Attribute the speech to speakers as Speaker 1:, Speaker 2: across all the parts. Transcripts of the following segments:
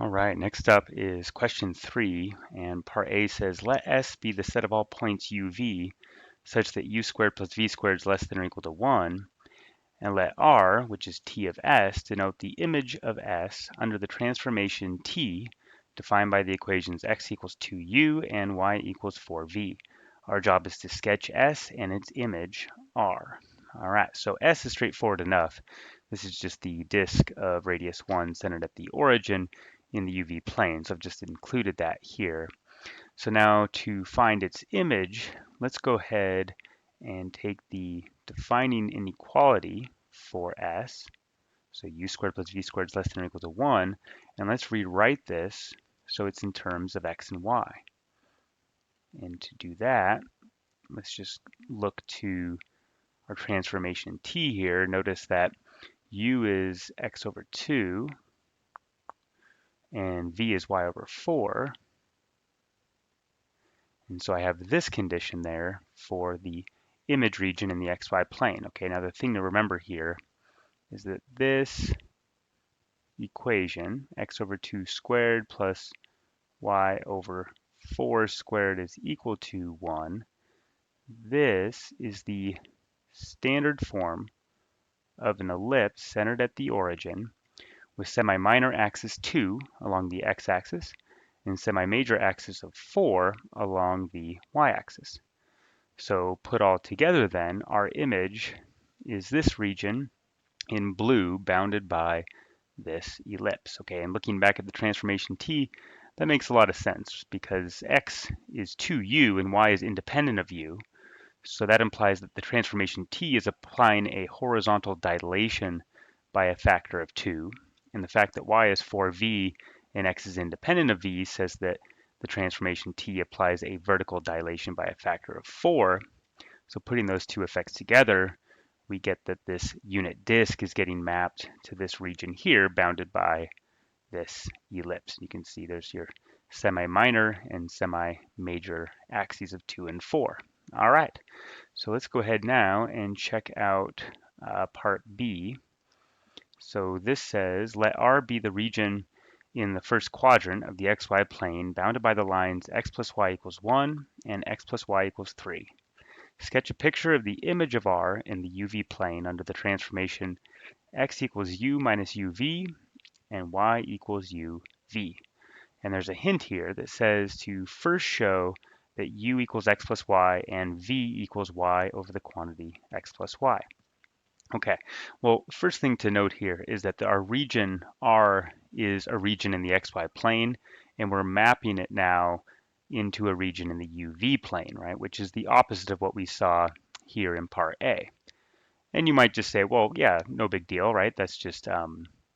Speaker 1: All right, next up is question 3, and part A says, let S be the set of all points UV such that U squared plus V squared is less than or equal to 1, and let R, which is T of S, denote the image of S under the transformation T defined by the equations x equals 2U and y equals 4V. Our job is to sketch S and its image R. All right, so S is straightforward enough. This is just the disk of radius 1 centered at the origin in the UV plane. So I've just included that here. So now to find its image, let's go ahead and take the defining inequality for S. So U squared plus V squared is less than or equal to 1. And let's rewrite this so it's in terms of X and Y. And to do that, let's just look to our transformation T here. Notice that U is X over 2 and V is Y over 4. And so I have this condition there for the image region in the XY plane. Okay, now the thing to remember here is that this equation, x over 2 squared plus y over 4 squared is equal to 1, this is the standard form of an ellipse centered at the origin with semi-minor axis 2 along the x-axis and semi-major axis of 4 along the y-axis. So put all together then, our image is this region in blue bounded by this ellipse. Okay, and looking back at the transformation T, that makes a lot of sense because x is 2u and y is independent of u. So that implies that the transformation T is applying a horizontal dilation by a factor of 2. And the fact that y is 4v and x is independent of v says that the transformation T applies a vertical dilation by a factor of 4. So putting those two effects together, we get that this unit disk is getting mapped to this region here bounded by this ellipse. You can see there's your semi-minor and semi-major axes of 2 and 4. All right, so let's go ahead now and check out part B. So this says, let R be the region in the first quadrant of the xy plane bounded by the lines x plus y equals 1 and x plus y equals 3. Sketch a picture of the image of R in the UV plane under the transformation x equals u minus uv and y equals uv. And there's a hint here that says to first show that u equals x plus y and v equals y over the quantity x plus y. Okay, well, first thing to note here is that our region R is a region in the xy plane, and we're mapping it now into a region in the UV plane, right, which is the opposite of what we saw here in part A. And you might just say, well, yeah, no big deal, right? That's just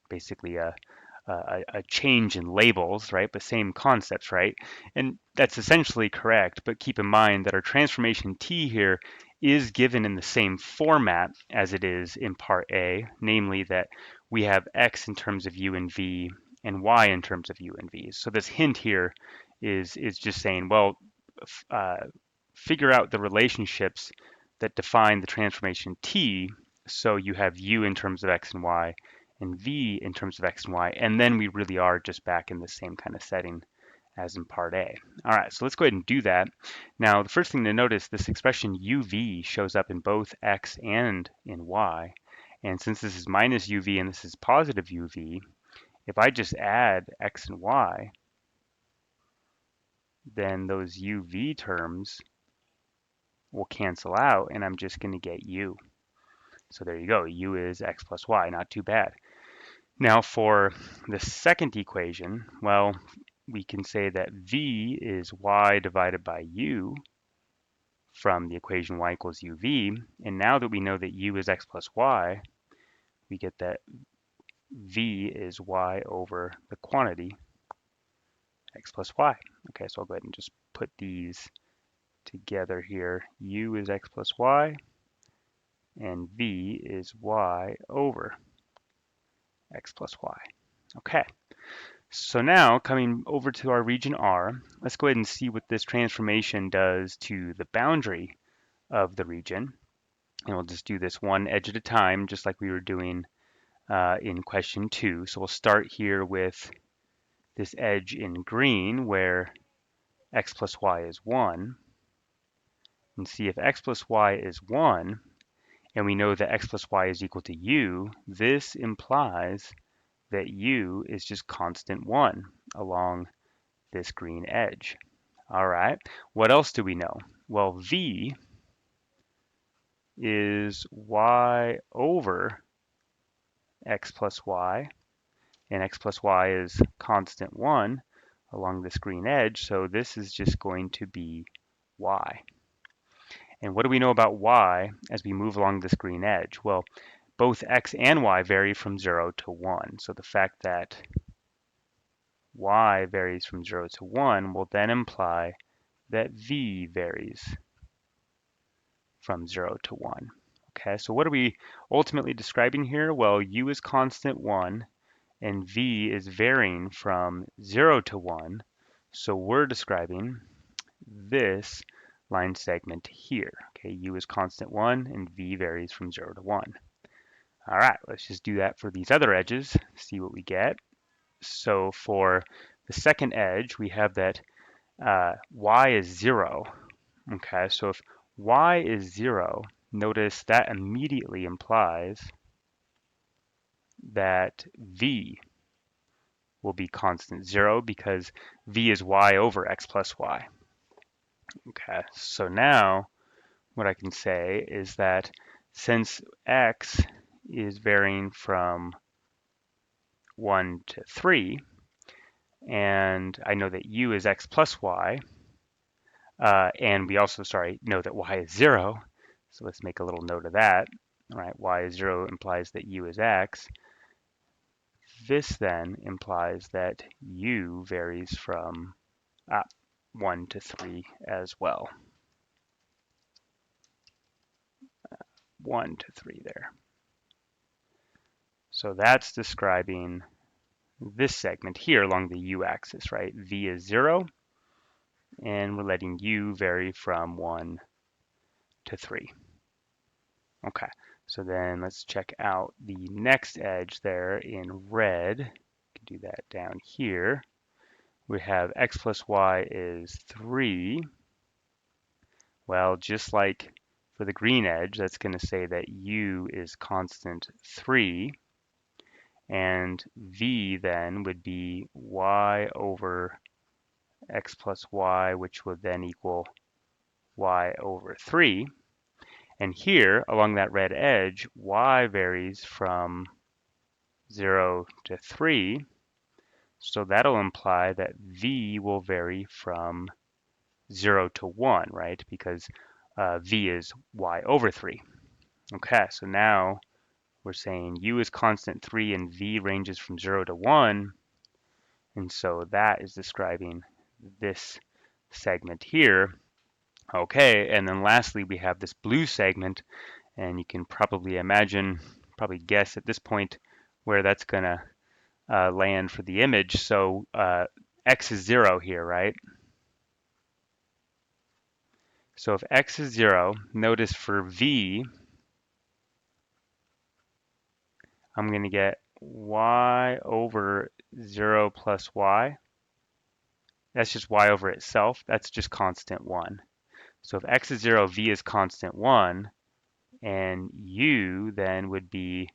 Speaker 1: basically a change in labels, right? But same concepts, right? And that's essentially correct, but keep in mind that our transformation T here is given in the same format as it is in part A, namely that we have X in terms of U and V and Y in terms of U and V. So this hint here is just saying, well, figure out the relationships that define the transformation T. So you have U in terms of X and Y and V in terms of X and Y, and then we really are just back in the same kind of setting as in part A. All right, so let's go ahead and do that. Now, the first thing to notice, this expression UV shows up in both X and in Y. And since this is minus UV and this is positive UV, if I just add X and Y, then those UV terms will cancel out and I'm just going to get U. So there you go, U is X plus Y, not too bad. Now for the second equation, well, we can say that V is Y divided by U from the equation Y equals UV. And now that we know that U is X plus Y, we get that V is Y over the quantity X plus Y. Okay, so I'll go ahead and just put these together here. U is X plus Y and V is Y over X plus Y. Okay, so now coming over to our region R, let's go ahead and see what this transformation does to the boundary of the region. And we'll just do this one edge at a time, just like we were doing in question 2. So we'll start here with this edge in green where x plus y is 1, and see if x plus y is 1, and we know that x plus y is equal to u, this implies that u is just constant 1 along this green edge. All right, what else do we know? Well, v is y over x plus y, and x plus y is constant 1 along this green edge, so this is just going to be y. And what do we know about y as we move along this green edge? Well, both x and y vary from 0 to 1. So the fact that y varies from 0 to 1 will then imply that v varies from 0 to 1. Okay, so what are we ultimately describing here? Well, u is constant 1, and v is varying from 0 to 1. So we're describing this line segment here. Okay, u is constant 1, and v varies from 0 to 1. All right, let's just do that for these other edges, see what we get. So for the second edge, we have that y is 0. Okay, so if y is 0, notice that immediately implies that v will be constant 0 because v is y over x plus y. Okay, so now what I can say is that since x is varying from 1 to 3, and I know that u is x plus y, and we also, know that y is 0, so let's make a little note of that. All right, y is 0 implies that u is x. This then implies that u varies from 1 to 3 as well. 1 to 3 there. So that's describing this segment here along the u-axis, right? V is 0, and we're letting u vary from 1 to 3. Okay, so then let's check out the next edge there in red. Can do that down here. We have x plus y is 3. Well, just like for the green edge, that's going to say that u is constant 3. And v then would be y over x plus y, which would then equal y over 3. And here, along that red edge, y varies from 0 to 3. So that'll imply that v will vary from 0 to 1, right? Because v is y over 3. Okay, so now we're saying u is constant 3 and v ranges from 0 to 1. And so that is describing this segment here. Okay, and then lastly, we have this blue segment, and you can probably guess at this point where that's going to land for the image. So x is 0 here, right? So if x is 0, notice for v, I'm going to get y over 0 plus y. That's just y over itself. That's just constant 1. So if x is 0, v is constant 1, and u then would be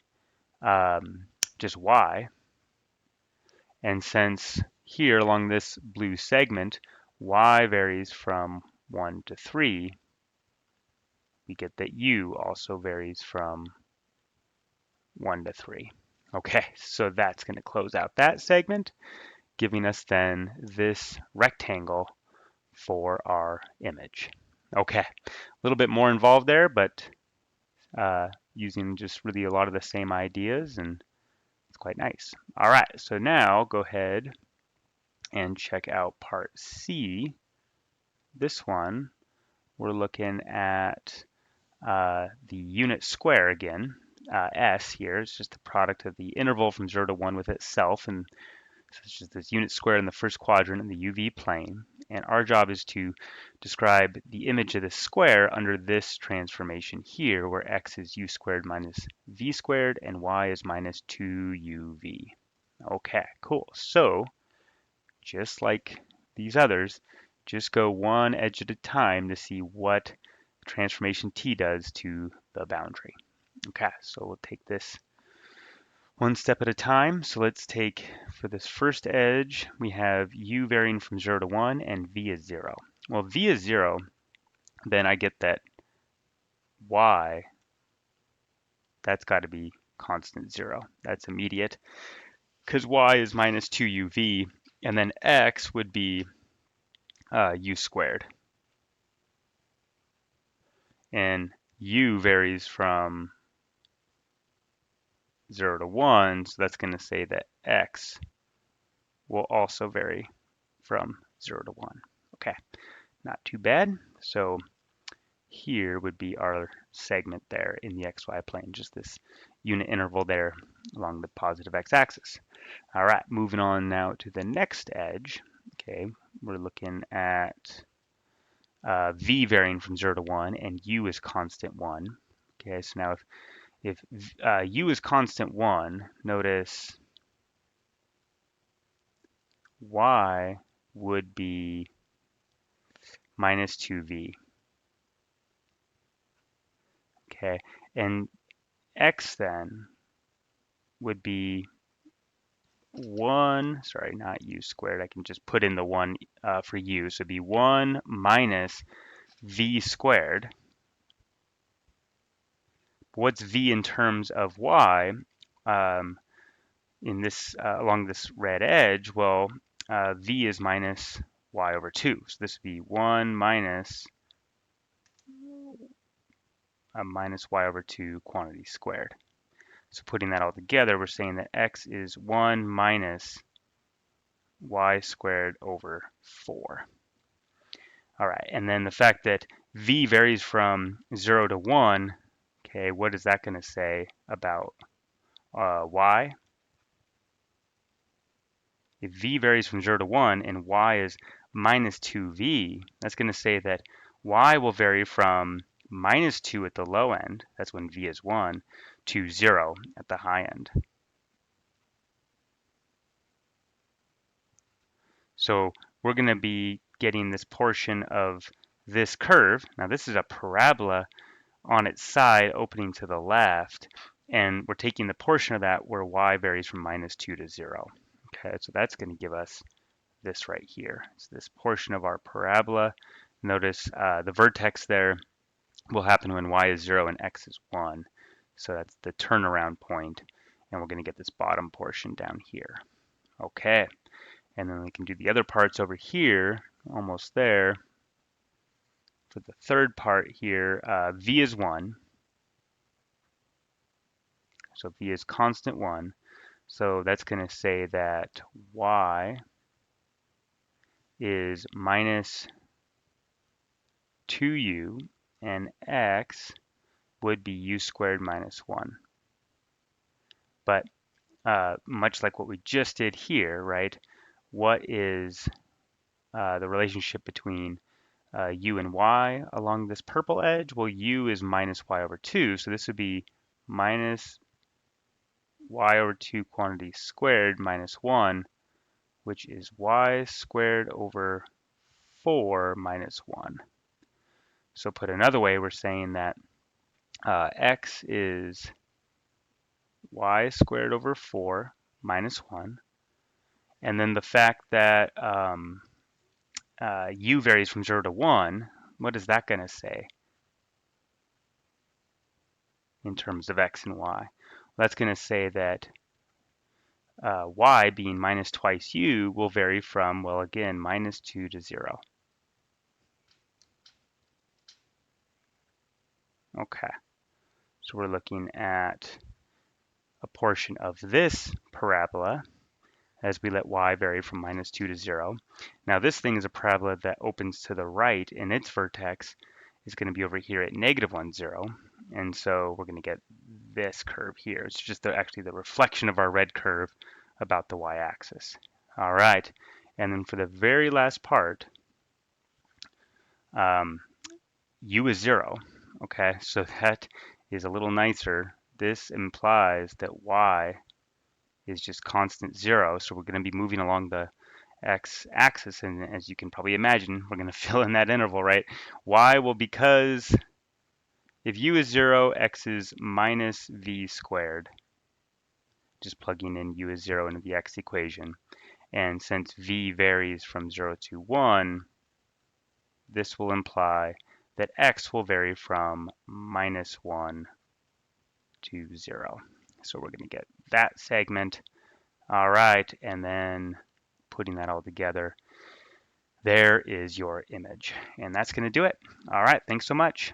Speaker 1: just y. And since here along this blue segment, y varies from 1 to 3, we get that u also varies from 1 to 3. Okay, so that's going to close out that segment, giving us then this rectangle for our image. Okay, a little bit more involved there, but using just really a lot of the same ideas, and it's quite nice. All right, so now go ahead and check out part C. This one, we're looking at the unit square again. S here is just the product of the interval from 0 to 1 with itself, and so it's just this unit square in the first quadrant in the UV plane. And our job is to describe the image of the square under this transformation here, where x is u squared minus v squared and y is minus 2uv. Okay, cool. So just like these others, just go one edge at a time to see what transformation t does to the boundary. Okay, so we'll take this one step at a time. So let's take, for this first edge, we have u varying from 0 to 1 and v is 0. Well, v is 0, then I get that y, that's got to be constant 0. That's immediate, because y is minus 2uv, and then x would be u squared. And u varies from 0 to 1, so that's going to say that x will also vary from 0 to 1. Okay, not too bad. So here would be our segment there in the xy plane, just this unit interval there along the positive x-axis. All right, moving on now to the next edge. Okay, we're looking at v varying from 0 to 1, and u is constant 1. Okay, so now if u is constant 1, notice y would be minus 2v. Okay, and x then would be 1, sorry, not u squared. I can just put in the 1 for u. So it'd be 1 minus v squared. What's v in terms of y? In this along this red edge, well, v is minus y over 2. So this would be 1 minus y over 2 quantity squared. So putting that all together, we're saying that x is 1 minus y squared over 4. All right, and then the fact that v varies from 0 to 1, okay, what is that going to say about y? If v varies from 0 to 1 and y is minus 2v, that's going to say that y will vary from minus 2 at the low end, that's when v is 1, to 0 at the high end. So we're going to be getting this portion of this curve. Now this is a parabola on its side opening to the left, and we're taking the portion of that where y varies from minus 2 to 0. Okay, so that's going to give us this right here. It's this portion of our parabola. Notice the vertex there will happen when y is 0 and x is 1. So that's the turnaround point, and we're going to get this bottom portion down here. Okay, and then we can do the other parts over here, almost there. For the third part here, v is 1. So v is constant 1. So that's going to say that y is minus 2u, and x would be u squared minus 1. But much like what we just did here, right? What is the relationship between u and y along this purple edge? Well, u is minus y over 2, so this would be minus y over 2 quantity squared minus 1, which is y squared over 4 minus 1. So put another way, we're saying that x is y squared over 4 minus 1. And then the fact that u varies from 0 to 1, what is that going to say in terms of x and y? Well, that's going to say that y being minus twice u will vary from, well, again, minus 2 to 0. Okay, so we're looking at a portion of this parabola as we let y vary from minus 2 to 0. Now this thing is a parabola that opens to the right, and its vertex is going to be over here at negative 1, 0. And so we're going to get this curve here. It's just actually the reflection of our red curve about the y-axis. All right, and then for the very last part, u is 0. Okay, so that is a little nicer. This implies that y is just constant 0, so we're going to be moving along the x-axis, and as you can probably imagine, we're going to fill in that interval, right? Why? Well, because if u is 0, x is minus v squared, just plugging in u is 0 into the x equation. And since v varies from 0 to 1, this will imply that x will vary from minus 1 to 0. So we're going to get that segment. All right, and then putting that all together, there is your image. And that's going to do it. All right, thanks so much.